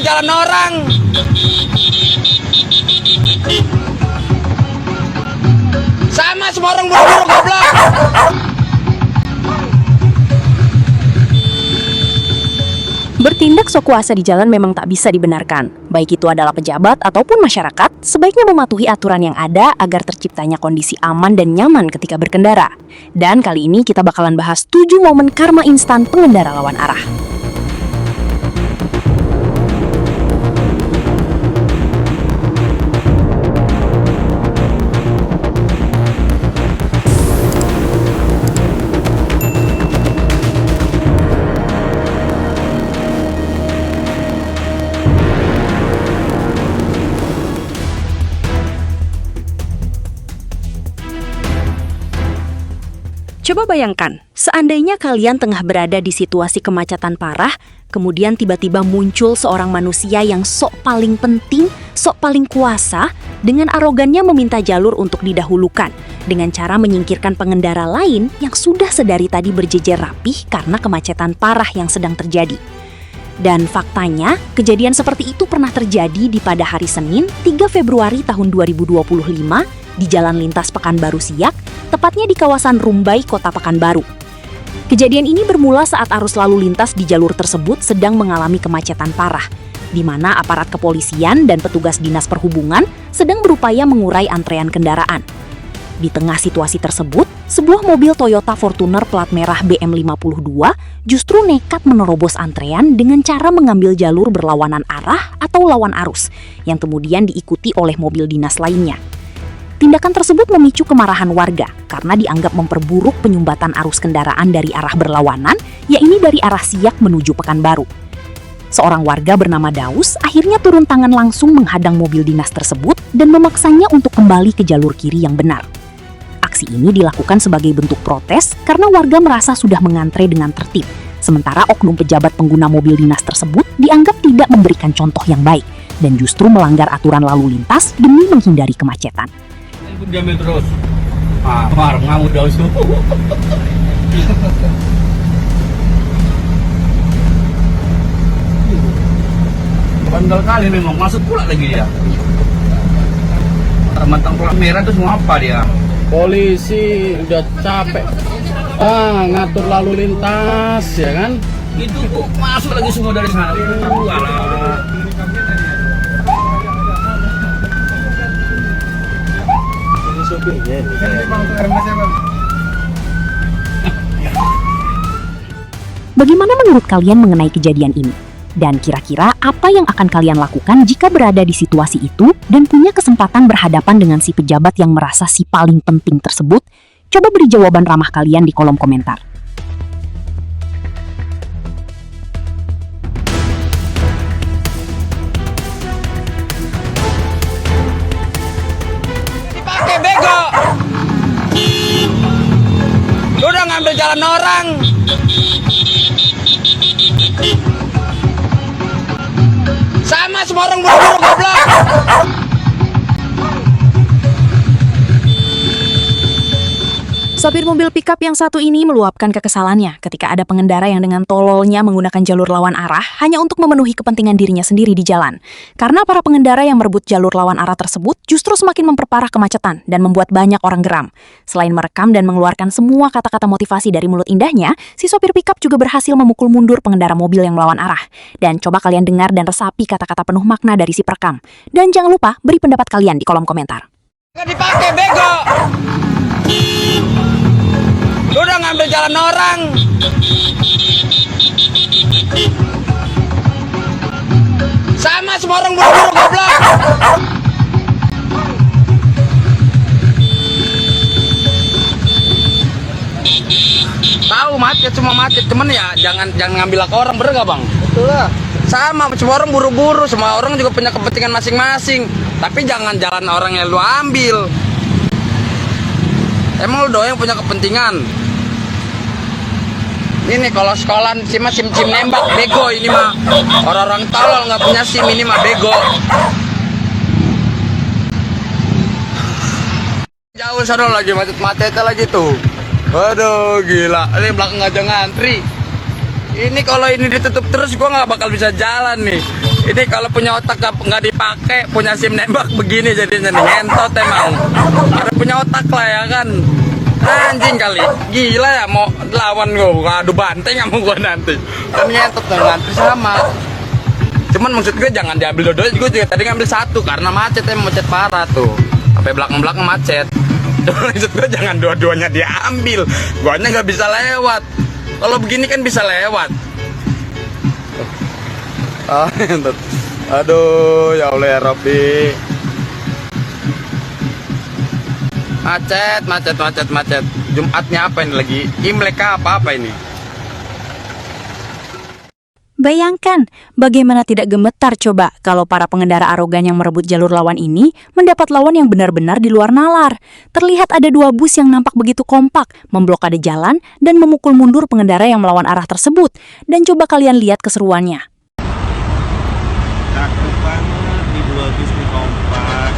jalan orang. Sama semua orang buru-buru goblok. Bertindak sok kuasa di jalan memang tak bisa dibenarkan. Baik itu adalah pejabat ataupun masyarakat, sebaiknya mematuhi aturan yang ada agar terciptanya kondisi aman dan nyaman ketika berkendara. Dan kali ini kita bakalan bahas 7 momen karma instan pengendara lawan arah. Coba bayangkan, seandainya kalian tengah berada di situasi kemacetan parah, kemudian tiba-tiba muncul seorang manusia yang sok paling penting, sok paling kuasa, dengan arogannya meminta jalur untuk didahulukan, dengan cara menyingkirkan pengendara lain yang sudah sedari tadi berjejer rapih karena kemacetan parah yang sedang terjadi. Dan faktanya, kejadian seperti itu pernah terjadi pada hari Senin, 3 Februari tahun 2025, di Jalan Lintas Pekanbaru Siak, tepatnya di kawasan Rumbai, Kota Pekanbaru. Kejadian ini bermula saat arus lalu lintas di jalur tersebut sedang mengalami kemacetan parah, di mana aparat kepolisian dan petugas dinas perhubungan sedang berupaya mengurai antrean kendaraan. Di tengah situasi tersebut, sebuah mobil Toyota Fortuner plat merah BM52 justru nekat menerobos antrean dengan cara mengambil jalur berlawanan arah atau lawan arus, yang kemudian diikuti oleh mobil dinas lainnya. Tindakan tersebut memicu kemarahan warga karena dianggap memperburuk penyumbatan arus kendaraan dari arah berlawanan, yakni dari arah Siak menuju Pekanbaru. Seorang warga bernama Daus akhirnya turun tangan langsung menghadang mobil dinas tersebut dan memaksanya untuk kembali ke jalur kiri yang benar. Aksi ini dilakukan sebagai bentuk protes karena warga merasa sudah mengantre dengan tertib, sementara oknum pejabat pengguna mobil dinas tersebut dianggap tidak memberikan contoh yang baik dan justru melanggar aturan lalu lintas demi menghindari kemacetan. Diambil terus. Marah ngamuk Daus tuh. Bandel kali memang, masuk pula lagi dia. Mentang plat merah terus mau apa dia? Polisi udah capek ngatur lalu lintas, ya kan? Itu kok masuk lagi semua dari sana. Alah. Bagaimana menurut kalian mengenai kejadian ini? Dan kira-kira apa yang akan kalian lakukan jika berada di situasi itu dan punya kesempatan berhadapan dengan si pejabat yang merasa si paling penting tersebut? Coba beri jawaban ramah kalian di kolom komentar. Dipakai bego. Lu udah ngambil jalan orang. Sama semua orang buru-buru goblok. Sopir mobil pickup yang satu ini meluapkan kekesalannya ketika ada pengendara yang dengan tololnya menggunakan jalur lawan arah hanya untuk memenuhi kepentingan dirinya sendiri di jalan. Karena para pengendara yang merebut jalur lawan arah tersebut justru semakin memperparah kemacetan dan membuat banyak orang geram. Selain merekam dan mengeluarkan semua kata-kata motivasi dari mulut indahnya, si sopir pickup juga berhasil memukul mundur pengendara mobil yang melawan arah. Dan coba kalian dengar dan resapi kata-kata penuh makna dari si perekam. Dan jangan lupa beri pendapat kalian di kolom komentar. Nggak dipakai bego. Lu udah ngambil jalan orang. Sama semua orang buru-buru goblok. Tahu macet, semua macet, cuman ya jangan ngambil hak orang, bener gak bang? Betul lah. Sama, semua orang buru-buru, semua orang juga punya kepentingan masing-masing. Tapi jangan jalan orang yang lu ambil. Emang lu doang yang punya kepentingan. Ini kalau sekolahan sih mah sim nembak bego ini mah. Orang-orang tolol nggak punya SIM ini mah bego. Jauh sana lagi macet-macetnya lagi tuh. Waduh gila, ini belakang aja ngantri. Ini kalau ini ditutup terus gua nggak bakal bisa jalan nih. Ini kalau punya otak nggak dipakai, punya SIM nembak begini jadinya nih, ngentot emang. Ada punya otak lah ya kan. Anjing kali, gila ya mau lawan gue, adu banteng sama gue nanti. Kan ngentot dan ngantri sama. Cuman maksud gue jangan diambil dua-duanya, gue juga tadi ngambil satu karena macet macet parah tuh. Sampai belakang-belakang macet. Cuman maksud gue jangan dua-duanya diambil. Guanya nggak bisa lewat. Kalau begini kan bisa lewat. Ah, ngentot. Aduh, ya Allah ya Rabbi. Macet. Jumatnya apa ini lagi? Imlek apa ini? Bayangkan, bagaimana tidak gemetar coba kalau para pengendara arogan yang merebut jalur lawan ini mendapat lawan yang benar-benar di luar nalar. Terlihat ada dua bus yang nampak begitu kompak, memblokade jalan dan memukul mundur pengendara yang melawan arah tersebut. Dan coba kalian lihat keseruannya. Cakep banget di dua bis nih, kompak.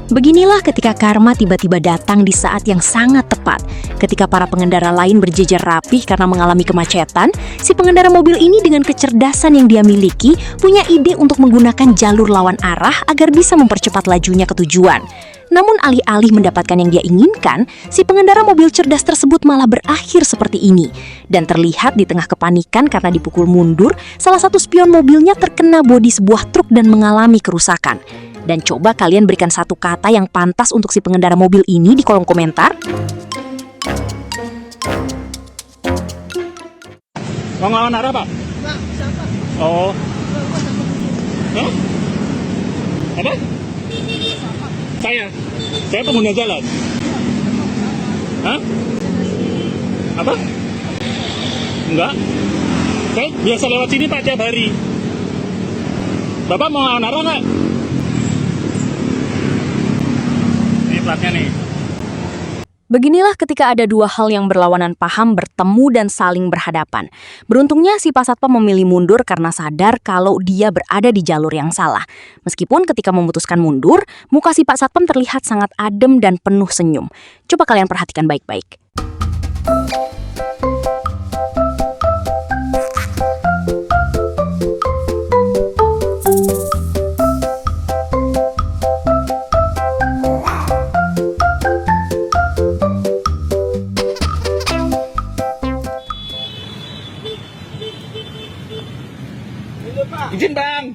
Beginilah ketika karma tiba-tiba datang di saat yang sangat tepat. Ketika para pengendara lain berjejer rapih karena mengalami kemacetan, si pengendara mobil ini dengan kecerdasan yang dia miliki punya ide untuk menggunakan jalur lawan arah agar bisa mempercepat lajunya ke tujuan. Namun alih-alih mendapatkan yang dia inginkan, si pengendara mobil cerdas tersebut malah berakhir seperti ini. Dan terlihat di tengah kepanikan karena dipukul mundur, salah satu spion mobilnya terkena bodi sebuah truk dan mengalami kerusakan. Dan coba kalian berikan satu kata yang pantas untuk si pengendara mobil ini di kolom komentar. Mau ngelawan arah, Pak? Oh. Hah? Apa? Saya pengguna jalan. Hah? Apa? Enggak. Saya biasa lewat sini Pak tiap hari. Bapak mau ngelawan arah nggak? Ini platnya nih. Beginilah ketika ada dua hal yang berlawanan paham bertemu dan saling berhadapan. Beruntungnya si Pasatpam memilih mundur karena sadar kalau dia berada di jalur yang salah. Meskipun ketika memutuskan mundur, muka si Pak Satpam terlihat sangat adem dan penuh senyum. Coba kalian perhatikan baik-baik. Izin Bang.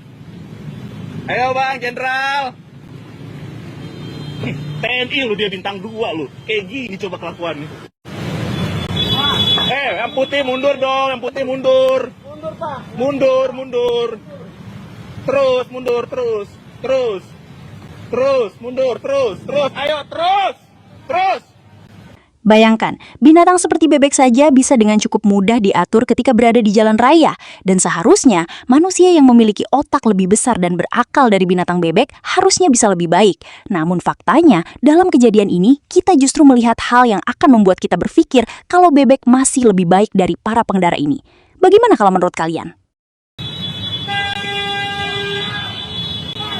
Ayo Bang, Jenderal. TNI lu, dia bintang 2 lu. Kayak gini coba kelakuannya. Yang putih mundur dong, yang putih mundur. Mundur Pak. Mundur. Terus mundur terus. Mundur terus. Ayo terus. Bayangkan, binatang seperti bebek saja bisa dengan cukup mudah diatur ketika berada di jalan raya. Dan seharusnya, manusia yang memiliki otak lebih besar dan berakal dari binatang bebek harusnya bisa lebih baik. Namun faktanya, dalam kejadian ini, kita justru melihat hal yang akan membuat kita berpikir kalau bebek masih lebih baik dari para pengendara ini. Bagaimana kalau menurut kalian?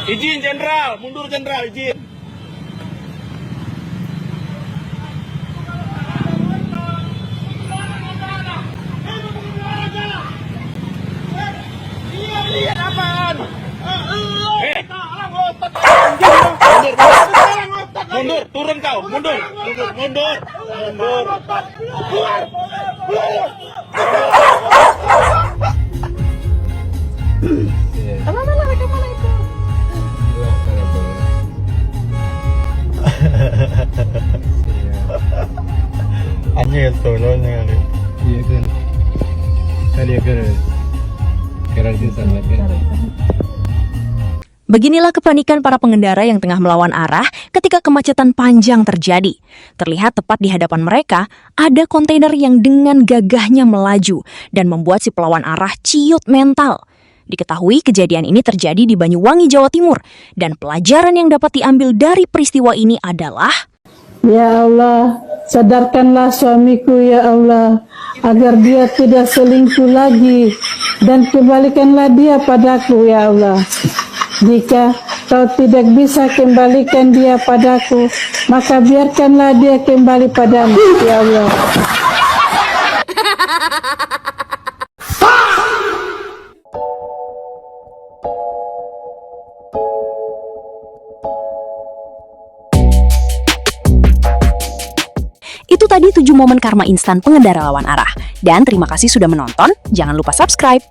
Izin Jenderal, mundur Jenderal, izin. Lihat apaan? Mundur, turun kau, mundur. Anjing tolongnya kali. Iya kan. Kali agar Beginilah kepanikan para pengendara yang tengah melawan arah ketika kemacetan panjang terjadi. Terlihat tepat di hadapan mereka, ada kontainer yang dengan gagahnya melaju dan membuat si pelawan arah ciut mental. Diketahui kejadian ini terjadi di Banyuwangi, Jawa Timur. Dan pelajaran yang dapat diambil dari peristiwa ini adalah... Ya Allah, sadarkanlah suamiku ya Allah, agar dia tidak selingkuh lagi, dan kembalikanlah dia padaku ya Allah. Jika kau tidak bisa kembalikan dia padaku, maka biarkanlah dia kembali padamu ya Allah. Itu tadi 7 momen karma instan pengendara lawan arah. Dan terima kasih sudah menonton, jangan lupa subscribe.